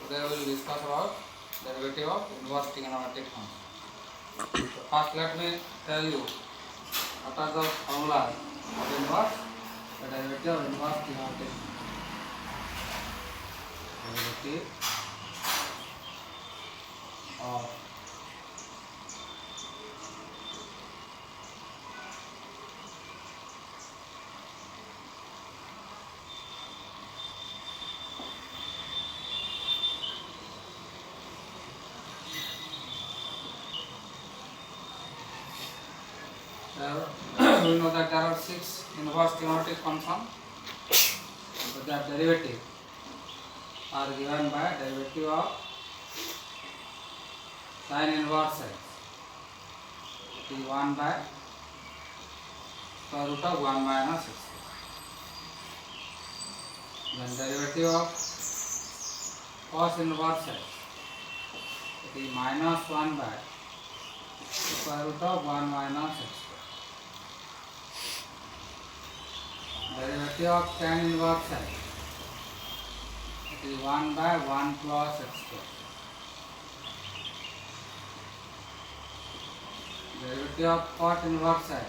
Today we will discuss about derivative of inverse trigonometric function. So first let me tell you what are the formulas of inverse, the derivative of inverse trigonometric function. Derivative of we know that there are 6 inverse trigonometric functions. So their derivative are given by derivative of sin inverse x. It is 1 by square root of 1 minus x. Then derivative of cos inverse x. It is minus 1 by square root of 1 minus x. Derivative of tan inverse x. It is 1 by 1 plus x square. Derivative of cot inverse x.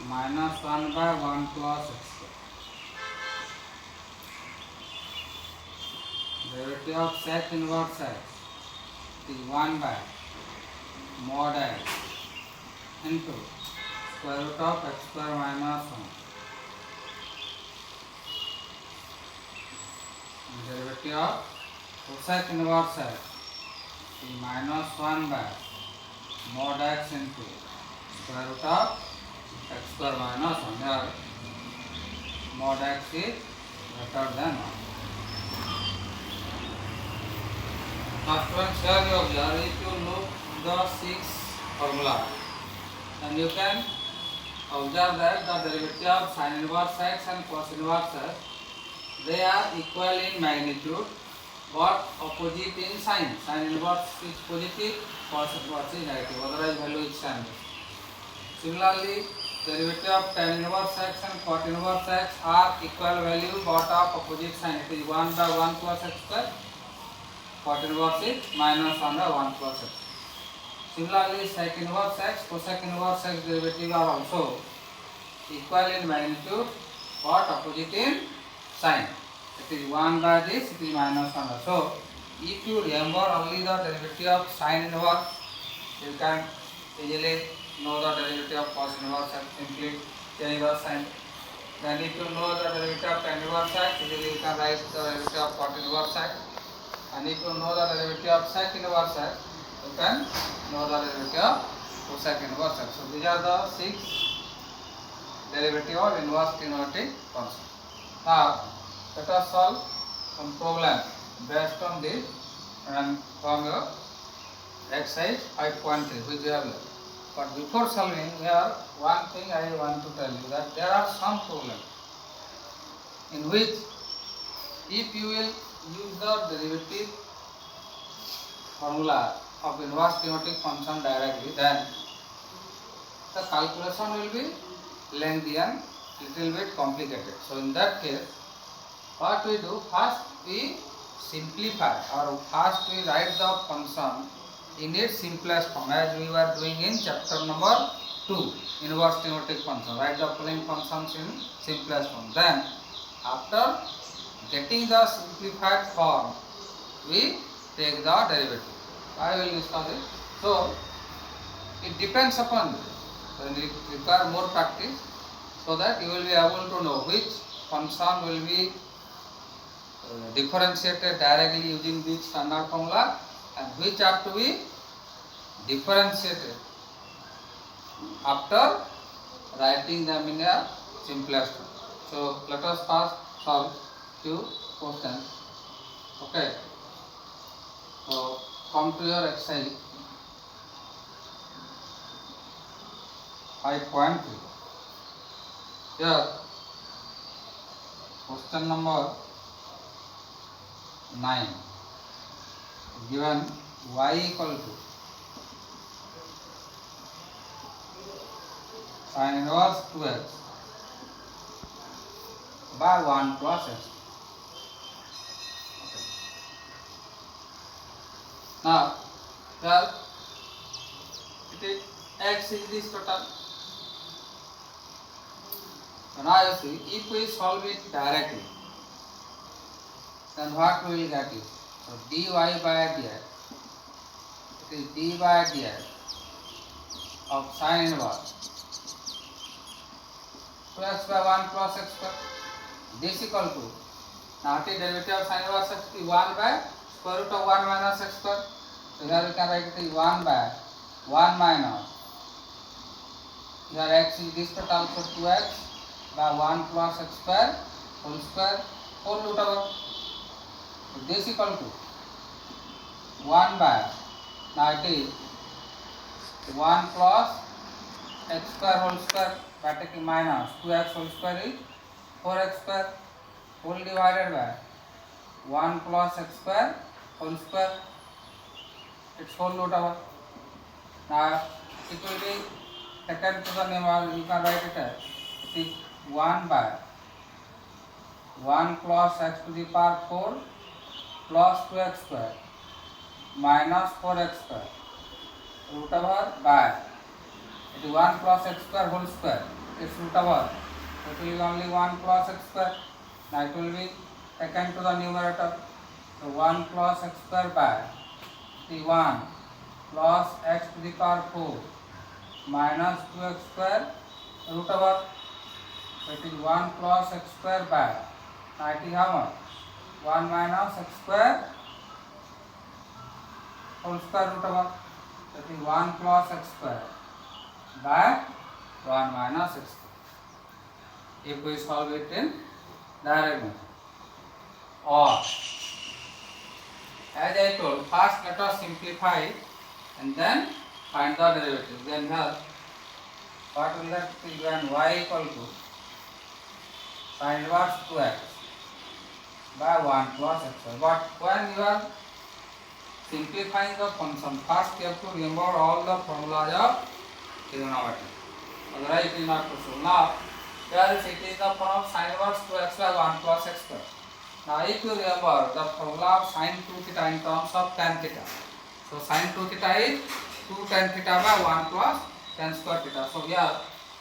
Minus 1 by 1 plus x square. Derivative of sec inverse x. It is 1 by mod x into square root of x square minus 1. Derivative of cosec inverse x is minus 1 by mod x into square root of x square minus 1. Here mod x is greater than 1. First one, here you observe, if you look the 6 formula, then you can observe that the derivative of sin inverse x and cos inverse x, they are equal in magnitude but opposite in sign. Sin inverse is positive, cos inverse is negative, otherwise value is same. Similarly, derivative of tan inverse x and cot inverse x are equal value but of opposite sign. It is 1 by 1 plus x square. Cot inverse is minus 1 by 1 plus x. Similarly, sec inverse x, cosec inverse x derivative are also equal in magnitude but opposite in sign. It is 1 by this, it is minus 1 by. So, if you remember only the derivative of sin inverse, you can easily know the derivative of cos inverse x, simply change the sign. Then if you know the derivative of tan inverse x, easily you can write the derivative of cot inverse x. And if you know the derivative of sec inverse x, you can know the derivative of cosec inverse x. So these are the 6 derivative of inverse trigonometric function. Now let us solve some problem based on this and from your exercise 5.3 which we have learned. But before solving, here one thing I want to tell you, that there are some problems in which if you will use the derivative formula of inverse trigonometric function directly, then the calculation will be lengthy and little bit complicated. So in that case, what we do, first we simplify or first we write the function in its simplest form as we were doing in chapter number 2, inverse trigonometric function. Write the following functions in simplest form. Then after getting the simplified form, we take the derivative. I will discuss it. So it depends upon you. So you require more practice so that you will be able to know which function will be differentiated directly using this standard formula and which have to be differentiated after writing them in a simplest form. So let us first solve few questions. Okay. So come to your exercise 5.3. Here question number 9. Given y equal to sin inverse 2x by 1 plus x. Okay. Now, here it is x is this total. So now you see, if we solve it directly, then what we will get is, so dy by dx, it is dy by dx of sine inverse 2x by 1 plus x square. This equal to, now it is derivative of sine inverse x is 1 by square root of 1 minus x square. So here we can write it is 1 by 1 minus, here x is this total, so 2x by 1 plus x square whole root over. So this equal to 1 by, now it is 1 plus x square whole square by taking minus 2x whole square is 4x square whole divided by 1 plus x square whole square, its whole root over. Now it will be taken to the numerator, you can write it as it is 1 by 1 plus x to the power 4 plus 2x square minus 4x square root over by, it is 1 plus x square whole square, its root over, it will be only 1 plus x square. Now it will be taken to the numerator, so 1 plus x square by the 1 plus x to the power 4 minus 2x square root over, so it is 1 plus x square by, now it is how much, 1 minus x square whole square root over, so it is 1 plus x square by 1 minus x square. If we solve it in direct method, or as I told, first let us simplify and then find the derivative. Then here what will that be when y equal to sine inverse 2x by 1 plus x. But when you are simplifying the function, first you have to remember all the formulas of trigonometry, otherwise it is not possible. Now here it is the form of sine inverse 2x by 1 plus x square. Now if you remember the formula of sine 2 theta in terms of tan theta, so sine 2 theta is 2 tan theta by 1 plus tan square theta. So here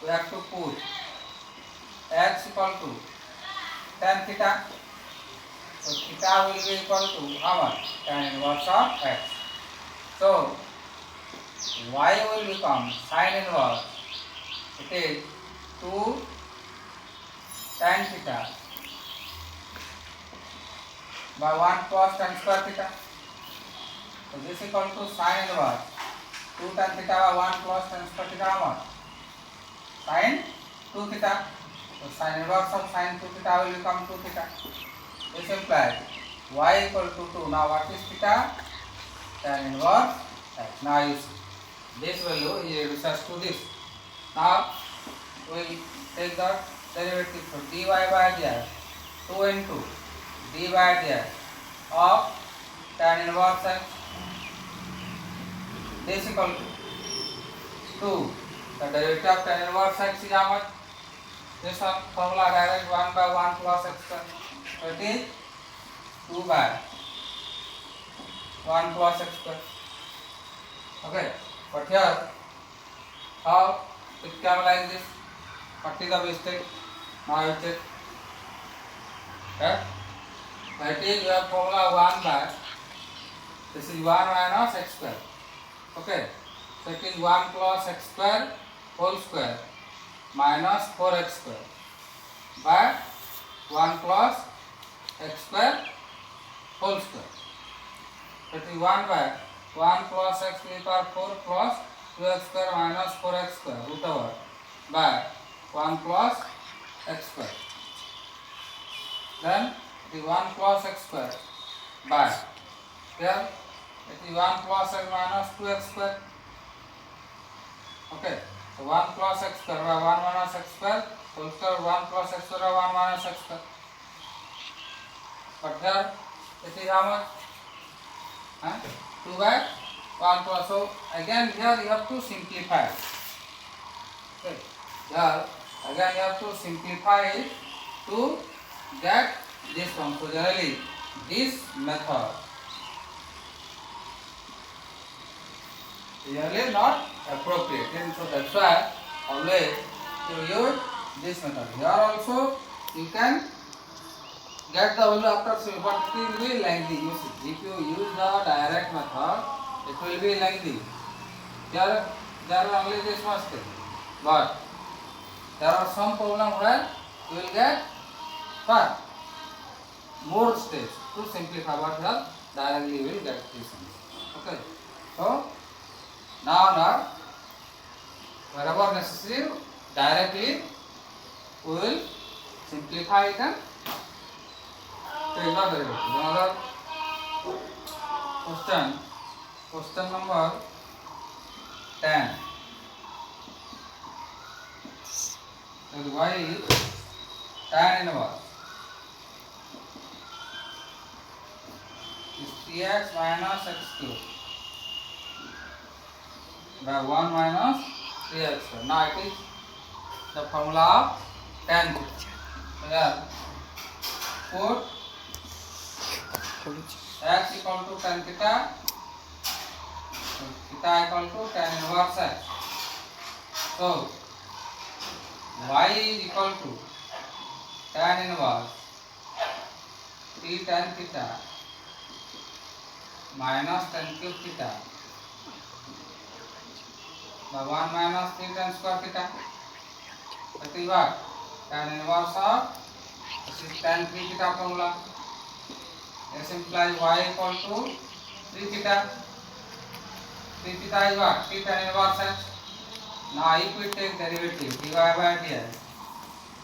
we have to put x equal to tan theta, so theta will be equal to how much, tan inverse of x. So y will become sine inverse, it is 2 tan theta by 1 plus tan square theta. So this is equal to sine inverse 2 tan theta by 1 plus tan square theta, how much, sine 2 theta. So sine inverse of sine 2 theta will become 2 theta. This implies y equal to 2. Now what is theta? Tan inverse x. Now you see this value is reduced to this. Now we will take the derivative, so dy by dx 2 into d by dx of tan inverse x, this equal to 2. The derivative of tan inverse x is how much? This one formula direct 1 by 1 plus x square. So it is 2 by 1 plus x square. Okay, but here how it can like this? What is the mistake? Now you check. Okay, that is your formula 1 by, this is 1 minus x square. Okay, so it is 1 plus x square whole square minus 4x square by 1 plus x square whole square. So it is 1 by 1 plus x to the power 4 plus 2x square minus 4x square root over by 1 plus x square. Then it is 1 plus x square by, here it is 1 plus x minus 2x square. Okay, so 1 plus x square by 1 minus x square whole square, 1 plus x square by 1 minus x square. But here it is how much? 2 by 1 plus. So again here you have to simplify. Okay, here again you have to simplify it to get this one. So generally this method really not appropriate. And so that's why always you use this method. Here also you can get the value after sum, but it will be lengthy. You see, if you use the direct method, it will be lengthy. Here there are only this much thing, but there are some problem where you will get but more steps to simplify, but here directly you will get this answer. Okay, so now wherever necessary, directly we will simplify it and take the derivative. Another question number 10. So y is tan inverse is 3x minus x cube by 1 minus 3x square. Now it is the formula of tan theta. Here put x equal to tan theta, so theta equal to tan inverse x. So y is equal to tan inverse t tan theta minus tan cube theta by 1 minus 3 tan square theta. That is what? Tan inverse of this is tan 3 theta formula. This implies y equal to 3 theta. 3 theta is what? T tan inverse x. Now if we take derivative dy by dx,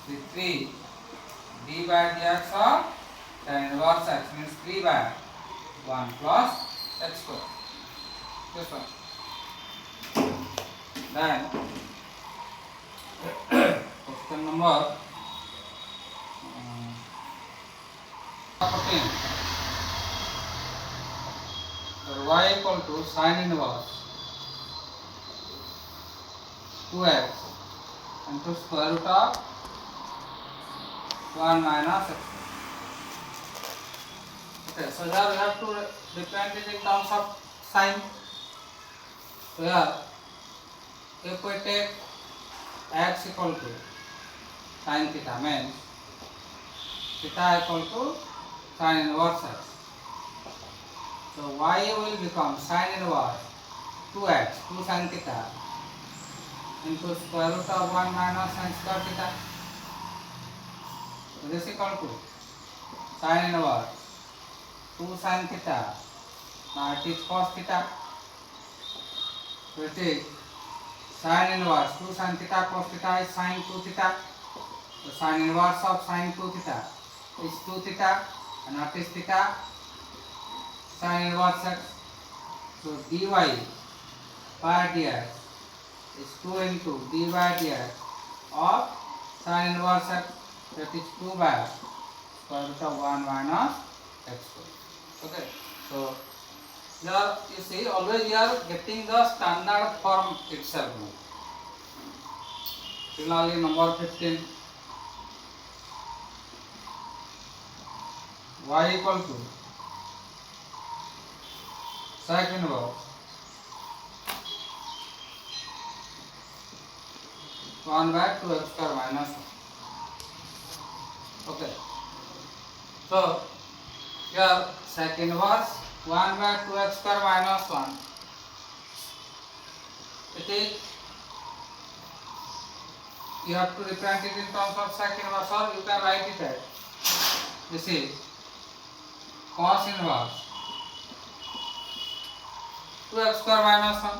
the 3 d by dx of tan inverse x means 3 by 1 plus x square. This one. Then question number 14. So y equal to sin inverse 2x into square root of 1 minus x. Okay, so here we have to represent it in terms of sin. So here, if we take x equal to sin theta, means theta equal to sin inverse x. So y will become sin inverse 2x, 2 sin theta into square root of 1 minus sin square theta. So this equal to sin inverse 2 sin theta. Now it is cos theta. So it is sin inverse 2 sin theta cos theta is sin 2 theta. So sin inverse of sin 2 theta is 2 theta, and what is theta? Sin inverse x. So dy by dx is 2 into dy dx of sin inverse x, that is 2 by square root of 1 minus x square. Okay, so here you see always you are getting the standard form itself. Similarly, number 15, y equal to sec inverse 1 by 2x square minus 1. Okay, so here sec inverse 1 by 2x square minus 1, it is, you have to represent it in terms of sec inverse, or you can write it as this is cos inverse 2x square minus 1,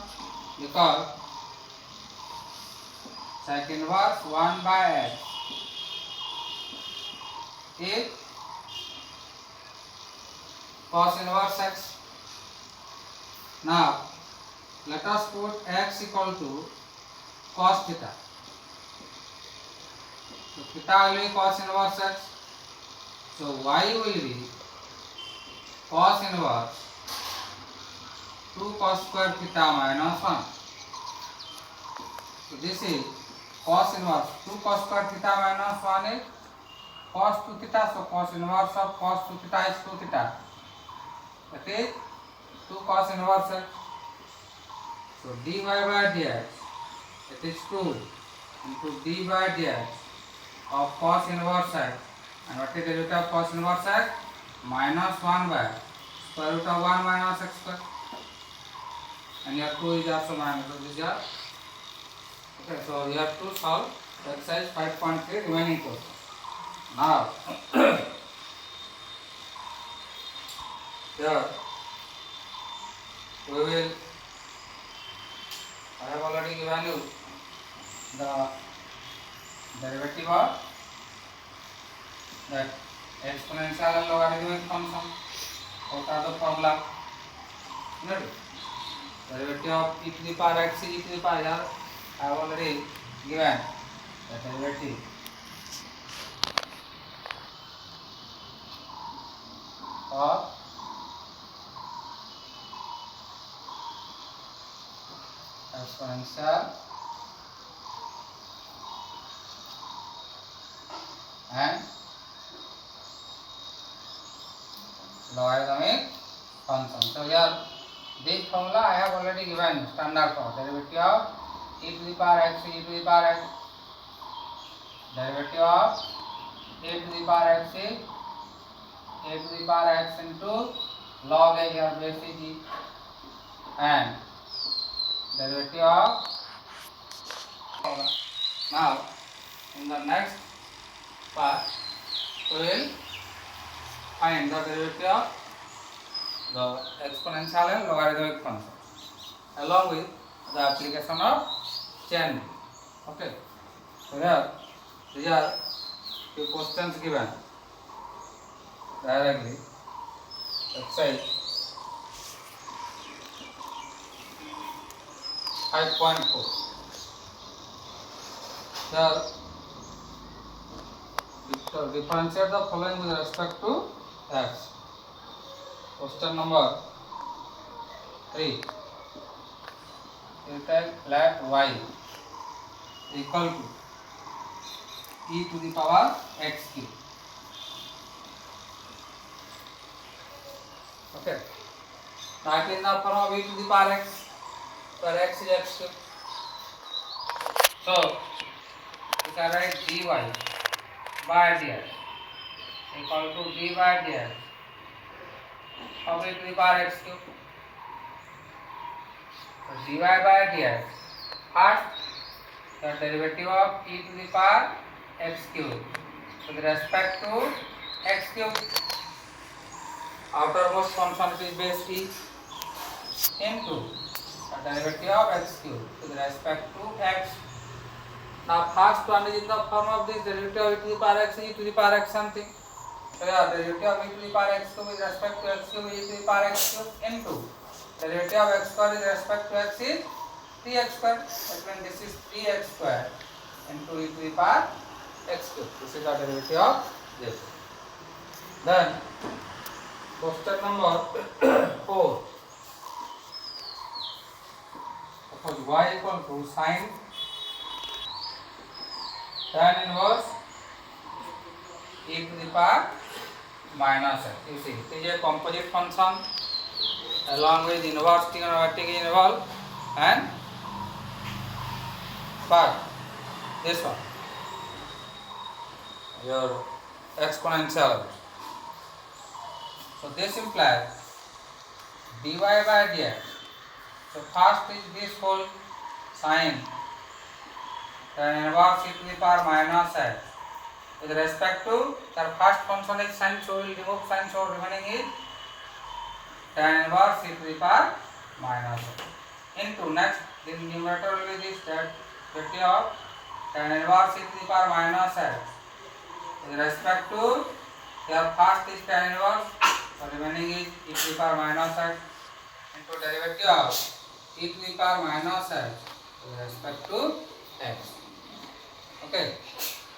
because sec inverse 1 by x is cos inverse x. Now let us put x equal to cos theta. So theta will be cos inverse x. So y will be cos inverse 2 cos square theta minus 1. So this is cos inverse 2 cos square theta minus 1 is cos 2 theta. So cos inverse of cos 2 theta is 2 theta. That is 2 cos inverse x. So dy by dx, it is 2 into d by dx of cos inverse x. And what is the root of cos inverse x? Minus 1 by square root of 1 minus x square. And here 2 is also minus. So this is your, okay, so you have to solve exercise 5.3 remaining question. Now, here we will, I have already given you the derivative of that exponential and logarithmic function. What are the formula? Derivative of e to the power x is e to the power. Here I have already given the derivative of exponential and logarithmic function. So here this formula I have already given, standard form. Derivative of e to the power x is e to the power x. Derivative of a to the power x is a to the power x into log a, here base is e, and derivative of. Now in the next part we will find the derivative of the exponential and logarithmic function along with the application of chain. Okay, so here these are few questions given directly. Exercise 5.4. Here differentiate the following with respect to x. Question number 3. You take let y equal to e to the power x cube. Okay. Now it is in the form of e to the power x, where x is x cube. So you can write dy by dx equal to d by dx of e to the power x cube. So dy by dx, first the derivative of e to the power x cube with respect to x cube. Outermost function is base e into the derivative of x cube with respect to x. Now first one is in the form of this derivative of e to the power x is e to the power x something. So yeah, derivative of e to the power x cube with respect to x cube is e to the power x cube into derivative of x square with respect to x is 3x square. That means this is 3x square into e to the power x cube. This is the derivative of this. Then question number 4. Suppose y equal to sine tan inverse e to the power minus x. You see, it is a composite function along with inverse trigonometric is involved, and but this one your exponential. So this implies dy by dx. So first is this whole sine tan inverse e to the power minus x with respect to the first function is sine, so we will remove sine, so remaining is tan inverse e to the power minus x into next the numerator will be this derivative of tan inverse e to the power minus x with respect to your first is tan inverse, so remaining is e to the power minus x into derivative of e to the power minus x with respect to x. Okay,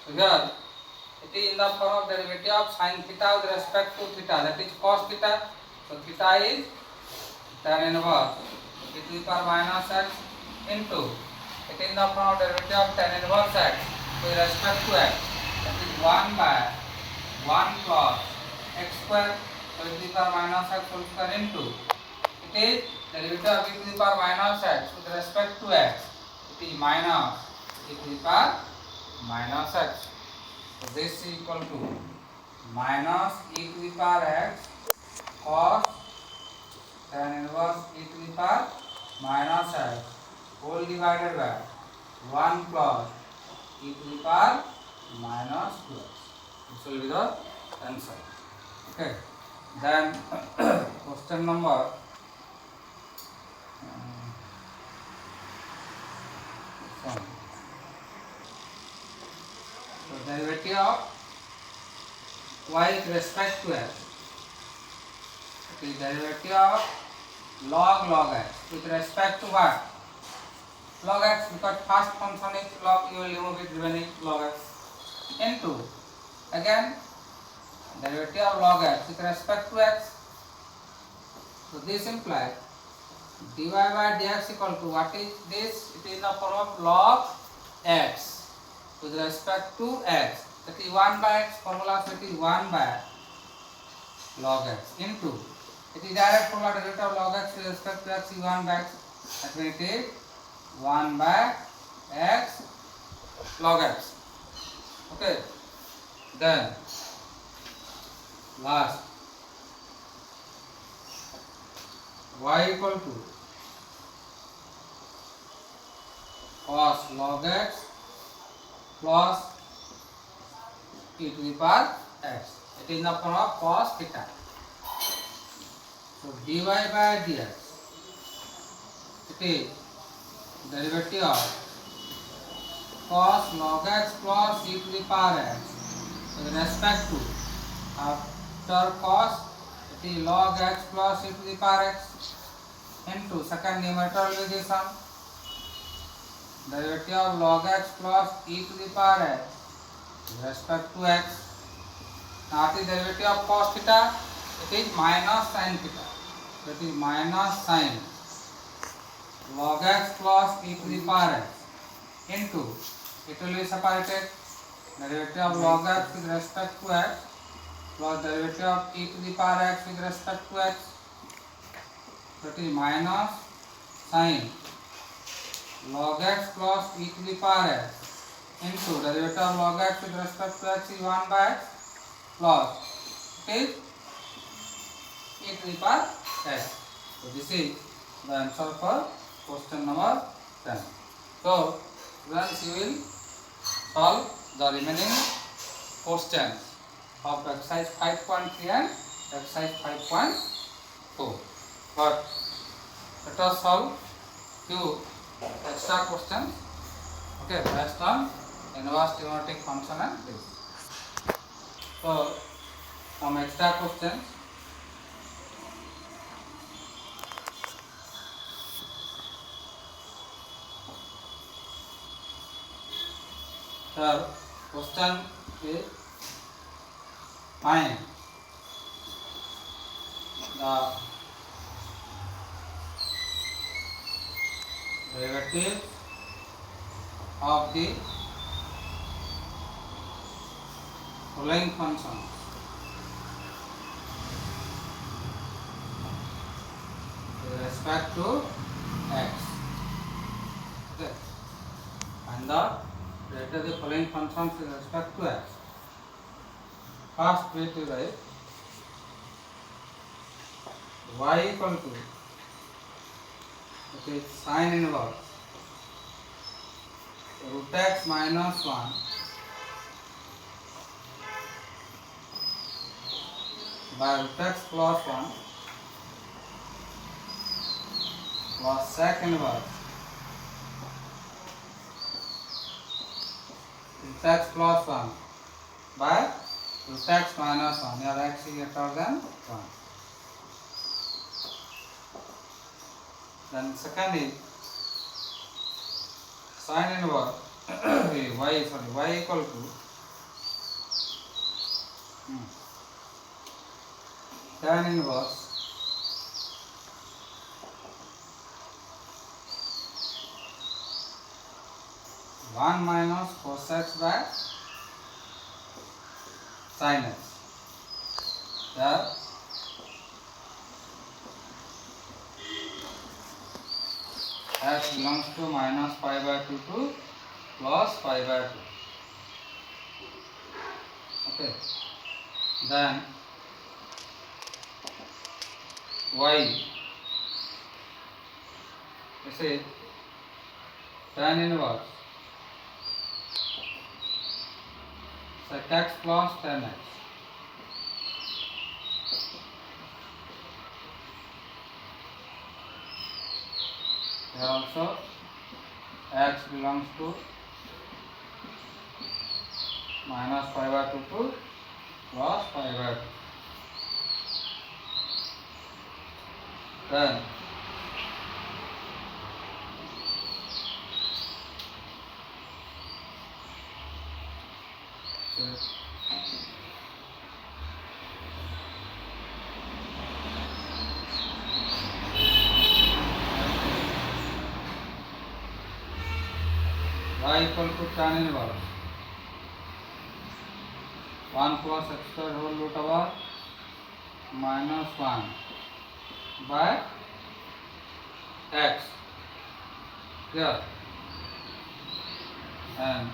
so here it is in the form of derivative of sin theta with respect to theta, that is cos theta. So theta is tan inverse e to the power minus x into, it is in the form of derivative of tan inverse x with respect to x, that is 1 by 1 plus x square, so e to the power minus x whole square into, it is derivative of e to the power minus x with respect to x, it is minus e to the power minus x. So this is equal to minus e to the power x cos tan inverse e to the power minus x whole divided by 1 plus e to the power minus 2x. This will be the answer. Okay. Then question number 7. So derivative of y with respect to x. Okay, derivative of log x with respect to what? Log x, because first function is log, you will remove it remaining log x into again derivative of log x with respect to x. So this implies dy by dx equal to what is this? It is in the form of log x with respect to x. That is 1 by x formula, so it is 1 by log x into, it is direct formula derivative of log x with respect to x is 1 by x. That means it is 1 by x log x. Okay. Then last y equal to cos log x plus e to the power x. It is in the form of cos theta. So dy by dx, it is derivative of cos log x plus e to the power x with respect to, after cos it is log x plus e to the power x into second numerator realization derivative of log x plus e to the power x with respect to x. Now the derivative of cos theta, it is minus sin theta. That is minus sin log x plus e to the power x into, it will be separated, derivative of log x with respect to x plus derivative of e to the power x with respect to x. That is minus sin log x plus e to the power x into derivative of log x with respect to x is 1 by x plus it is e to the power x. So this is the answer for question number 10. So friends, you will solve the remaining questions of exercise 5.3 and exercise 5.4. But let us solve few extra questions. Okay, based on inverse trigonometric function and this. So some extra questions. Sir, question is find the derivative of the following function with respect to x. Okay, and the derivative of the following functions with respect to x. First way to write y equal to, it is sin inverse root x minus 1 by root x plus 1 plus sec inverse root x plus 1 by root x minus 1. Here x is greater than 1. Then second is sin inverse y equal to tan inverse (1 minus cos x by sin x). Here x belongs to minus pi by 2 to plus pi by 2. Okay. Then y, this is tan inverse sec x plus tan x. Here also x belongs to minus pi by 2 to plus pi by 2. Then y equal to tan inverse 1 plus x square whole root over minus 1 by x. Here and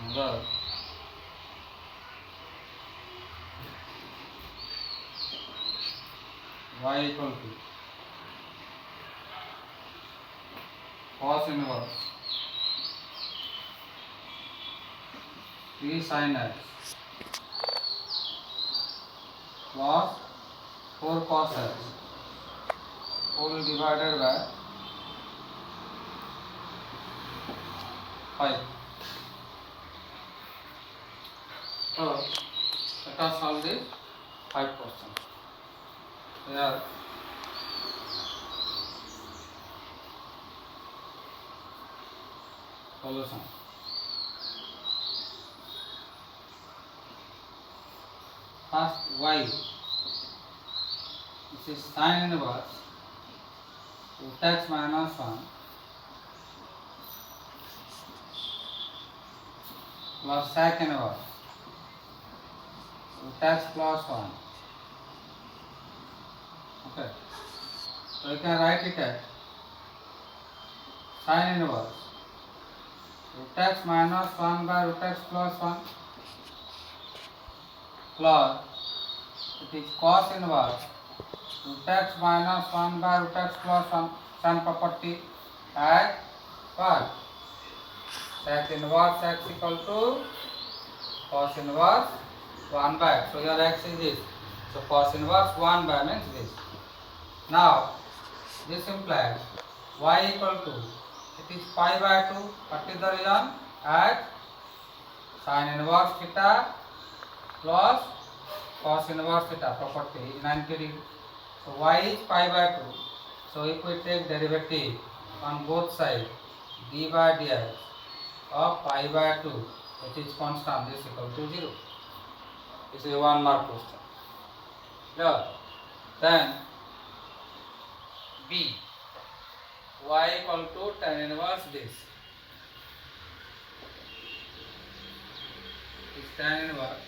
another y equal to cos inverse 3 sin x plus 4 cos x whole divided by 5. So let us solve this 5 questions. Here solution. First y, this is sin inverse root x minus 1 plus sec inverse root x plus 1. Okay, so you can write it as sin inverse root x minus 1 by root x plus 1 plus it is cos inverse root x minus 1 by root x plus 1 some property at what? Sec inverse x equal to cos inverse 1 by. So your x is this. So cos inverse 1 by means this. Now this implies y equal to, it is pi by 2. What is the reason? At sin inverse theta plus cos inverse theta property is 90 degree. So y is pi by 2. So if we take derivative on both sides, d by dx of pi by 2, which is constant, is equal to 0. This is a 1 mark question. Yeah. Then b, y equal to tan inverse this. Is tan inverse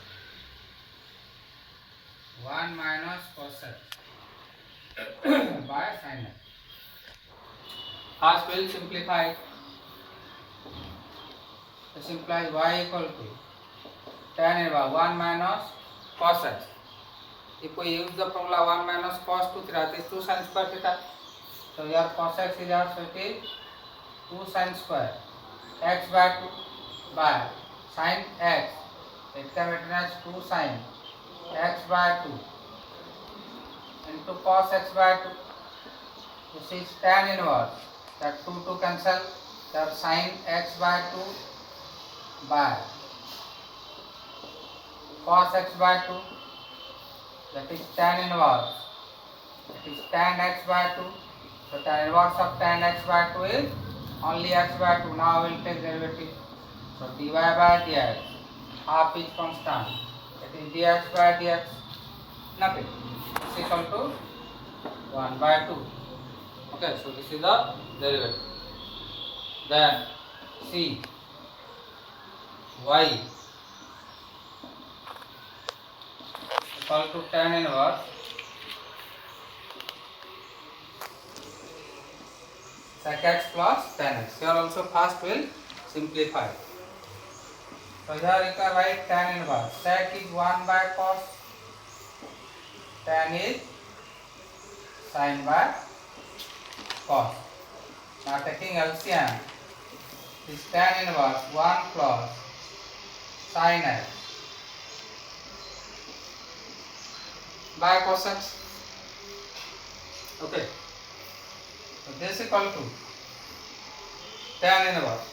1 minus cos x by sin x. First we will simplify it. This implies y equal to tan inverse 1 minus cos x. If we use the formula 1 minus cos 2 theta, it is 2 sin square theta. So here cos x is also it is 2 sin square x by 2 by sin x. It can be written as 2 sin x by 2 into cos x by 2. This is tan inverse. That 2 to cancel. That sin x by 2 by cos x by 2. That is tan inverse. That is tan x by 2. So tan inverse of tan x by 2 is only x by 2. Now we will take derivative. So dy by dx, half is constant. That is dx by dx. Nothing. It's equal to 1 by 2. Okay, so this is the derivative. Then C, y equal to tan inverse sec x plus tan x. Here also first will simplify. So here you can write tan inverse. Sec is 1 by cos, tan is sin by cos. Now taking LCM, this tan inverse 1 plus sin x by cos x. Okay. So this is equal to tan inverse.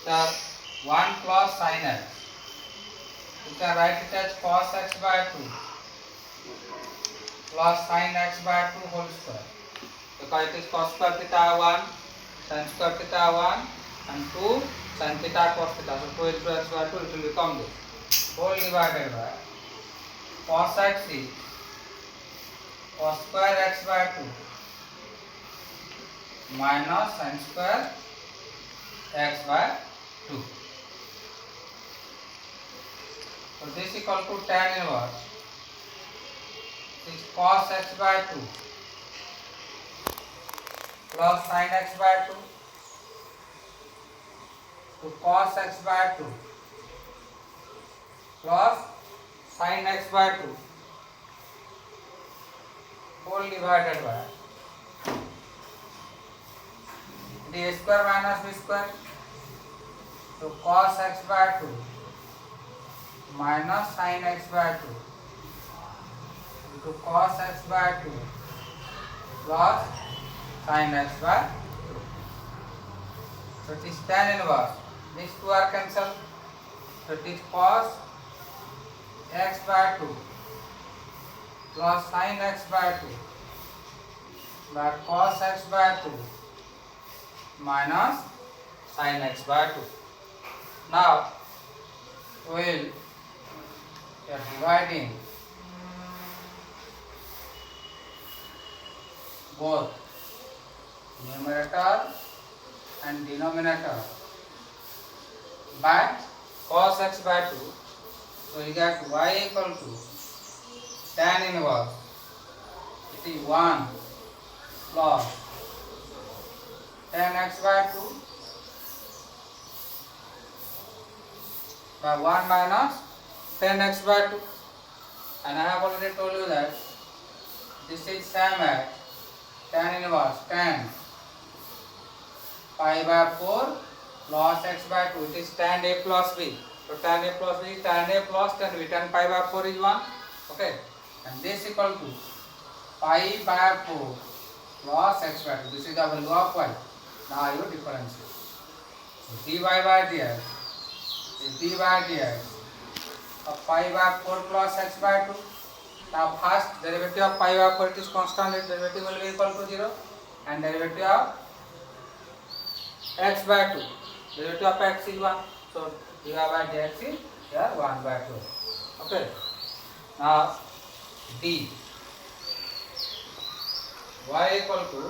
The 1 plus sin x. You can write it as cos x by 2 plus sin x by 2 whole square. Because it is cos square theta 1, sin square theta 1 and 2 sin theta cos theta. So 2 into x by 2 it will become this. Whole divided by cos x is cos square x by 2 minus sin square x by 2. So this is equal to tan inverse is cos x by 2 plus sin x by 2 to cos x by 2 plus sin x by 2 whole divided by a square minus b square. So cos x by 2 minus sin x by 2 into cos x by 2 plus sin x by 2. So it is tan inverse. These two are cancelled. So it is cos x by 2 plus sin x by 2 by cos x by 2 minus sin x by 2. Now we are dividing both numerator and denominator by cos x by 2. So you get y equal to tan inverse. It is 1 plus tan x by 2 by 1 minus tan x by 2. And I have already told you that this is same as tan inverse tan pi by 4 plus x by 2. It is tan a plus b. So tan a plus b is tan a plus tan b. Tan pi by 4 is 1. Okay. And this equal to pi by 4 plus x by 2. This is the value of y. Now you differentiate. So dy by dx is dy dx of pi by 4 plus x by 2. Now first derivative of pi by 4 it is constant. Its derivative will be equal to 0. And derivative of x by 2. Derivative of x is 1. So dy by dx is here 1 by 2. Okay. Now d y equal to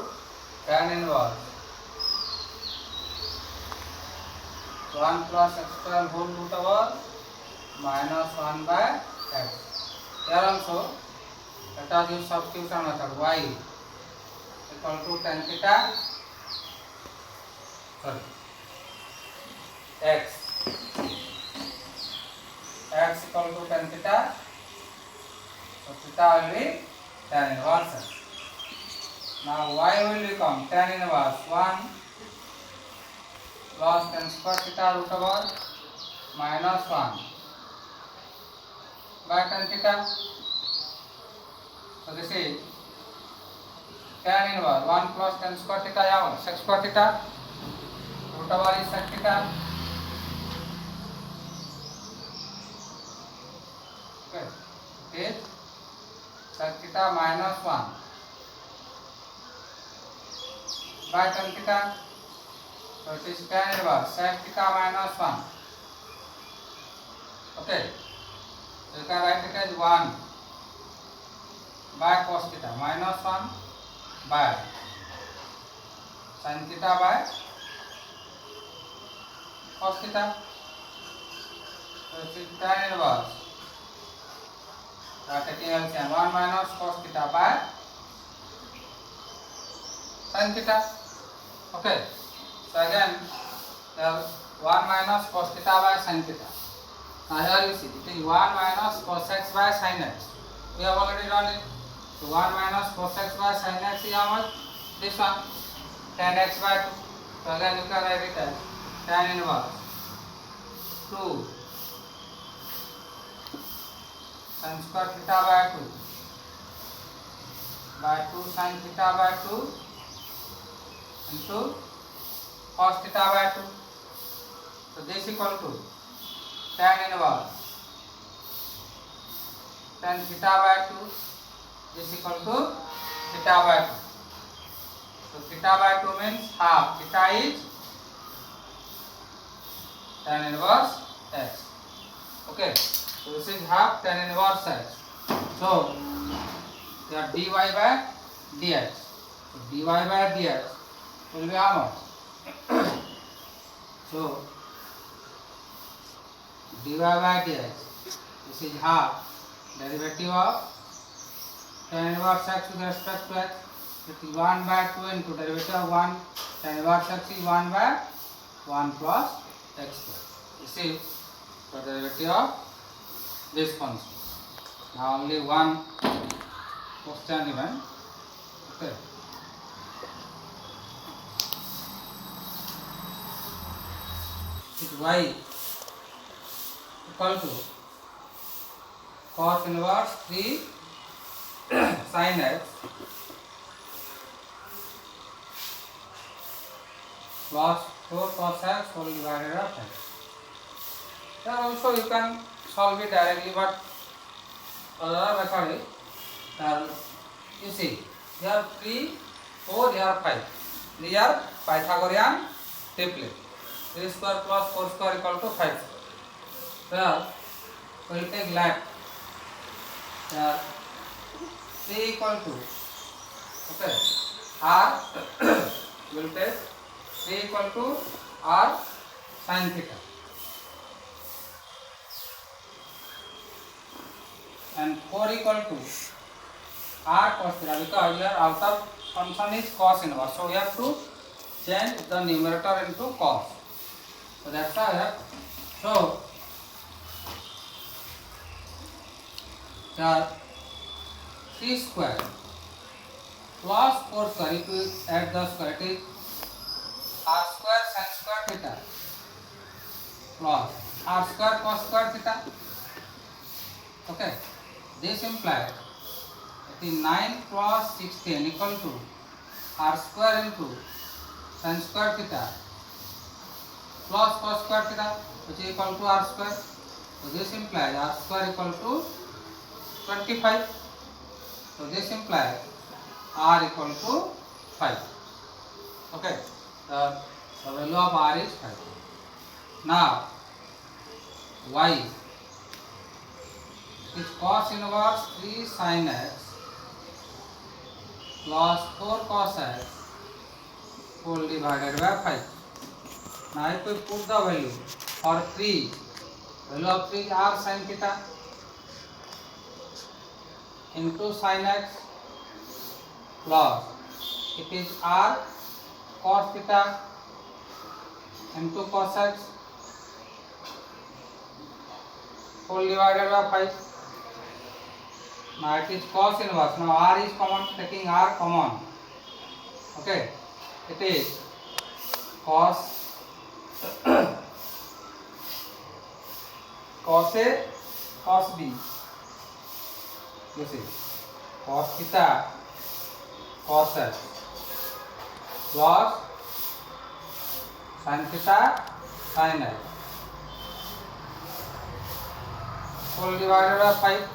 tan inverse 1 plus x square whole root over minus 1 by x. Here also let us use substitution method. Y equal to tan theta, sorry, x equal to tan theta. So theta will be tan inverse. Now y will become tan inverse 1 plus tan square theta root over minus 1 by tan theta. So this is tan inverse 1 plus tan square theta या sec square theta root over is sec theta. Okay, it is sec theta minus 1 by tan theta. So it is tan inverse sec theta minus 1. Okay, so you can write it as 1 by cos theta minus 1 by sin theta by cos theta. this is tan inverse. Taking LCM 1 minus cos theta by sin theta. Okay. So again, there 1 minus cos theta by sin theta. Now here you see it is 1 minus cos x by sin x. We have already done it. So 1 minus cos x by sin x is how much? This one, tan x by 2. So again you can write it as tan inverse 2 sin square theta by 2 sin theta by 2 into cos theta by 2. So this equal to tan inverse tan theta by 2. This equal to theta by 2. So theta by 2 means half. Theta is tan inverse x. Okay. So this is half tan inverse x. So your dy by dx. So dy by dx will be how much? So dy by dx. This is half derivative of tan inverse x with respect to x. It is 1 by 2 into derivative of 1. Tan inverse x is 1 by 1 plus x square. This is the derivative of this function. Now only one question given. Okay. Is y equal to cos inverse 3 sin x plus 4 cos x whole divided by x. Then also you can solve it directly, but other method is you see here 3, 4, here 5. These are Pythagorean triplet. 3 square plus 4 square equal to 5 square. Here we will take left. Here 3 equal to okay r will take 3 equal to r sin theta and 4 equal to r cos theta, because here outer function is cos inverse, so we have to change the numerator into cos. So that's why we have. So here 3 square plus 4 square, if you add the square, it is r square sin square theta plus r square cos square theta. Okay, this implies it is 9 plus 16 equal to r square into sin square theta plus cos square theta, which is equal to r square. So this implies r square equal to 25. So this implies r equal to 5. Okay, the value of r is 5. Now y is cos inverse 3 sin x plus 4 cos x whole divided by 5. Now if we put the value for 3, value of 3 is r sin theta into sin x plus it is r cos theta into cos x whole divided by 5. Now it is cos inverse. Now r is common, taking r common. Okay, it is cos cos A cos B. You see cos theta cos x plus sin theta sin x whole divided by 5.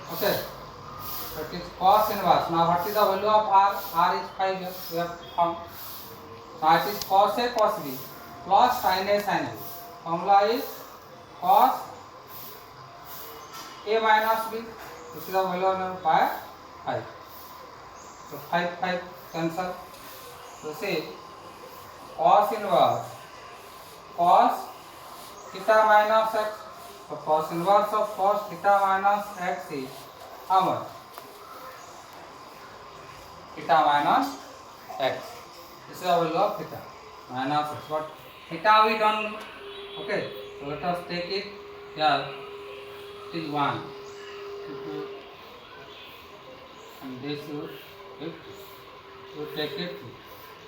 Okay, so it is cos inverse. Now what is the value of r? R is 5 here. We have found. So it is cos A cos B plus sin A sin B. Formula is cos A minus B. This is the value of 5. So 5 cancel. So see cos inverse cos theta minus x. So cos inverse of cos theta minus x is how much? Theta minus x. This is our value of theta minus x. But theta we don't know. Okay. So let us take it here. It is 1. And this you take it.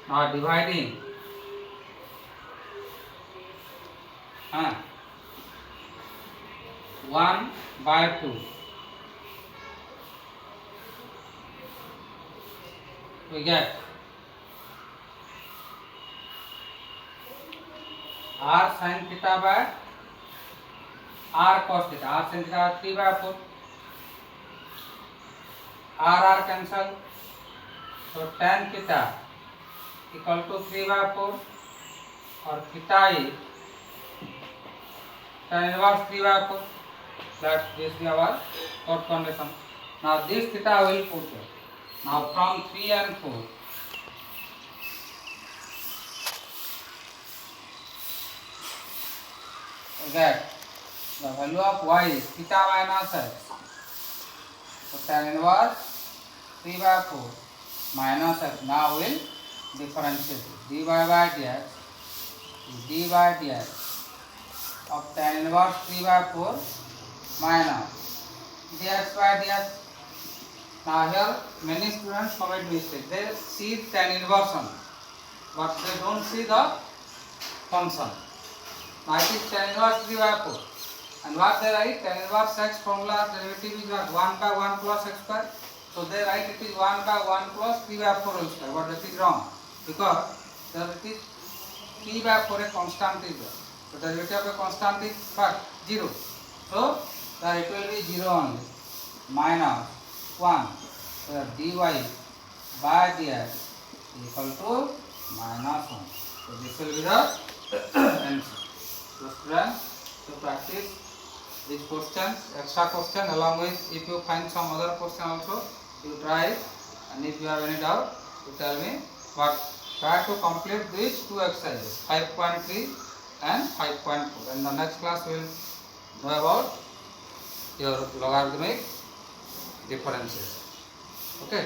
Now dividing. 1 by 2. We get r sin theta by r cos theta. R sin theta 3 by 4. R cancel. So tan theta equal to 3 by 4 or theta is tan inverse 3 by 4. That this is our third condition. Now this theta will put here. Now from 3 and 4 that the value of y is theta minus x. So tan inverse 3 by 4 minus x. Now will differentiate dy by dx is dy by dx of tan inverse 3 by 4 minus dx by dx. Now here many students commit mistake. They see tan inverse only, but they don't see the function. Now it is tan inverse 3 by 4. And what they write? Tan inverse x formula derivative is what? 1 by 1 plus x square. So they write it is 1 by 1 plus 3 by 4 whole square. But that is wrong, because there it is 3 by 4 a constant is there. So the derivative of a constant is what? 0. So that it will be 0 only. Minus 1. So dy by dx equal to minus 1. So this will be the answer. So students, to practice these questions, extra question, along with if you find some other question also, you try it, and if you have any doubt, you tell me. But try to complete these two exercises, 5.3 and 5.4. In the next class we will know about your logarithmic differences. Okay.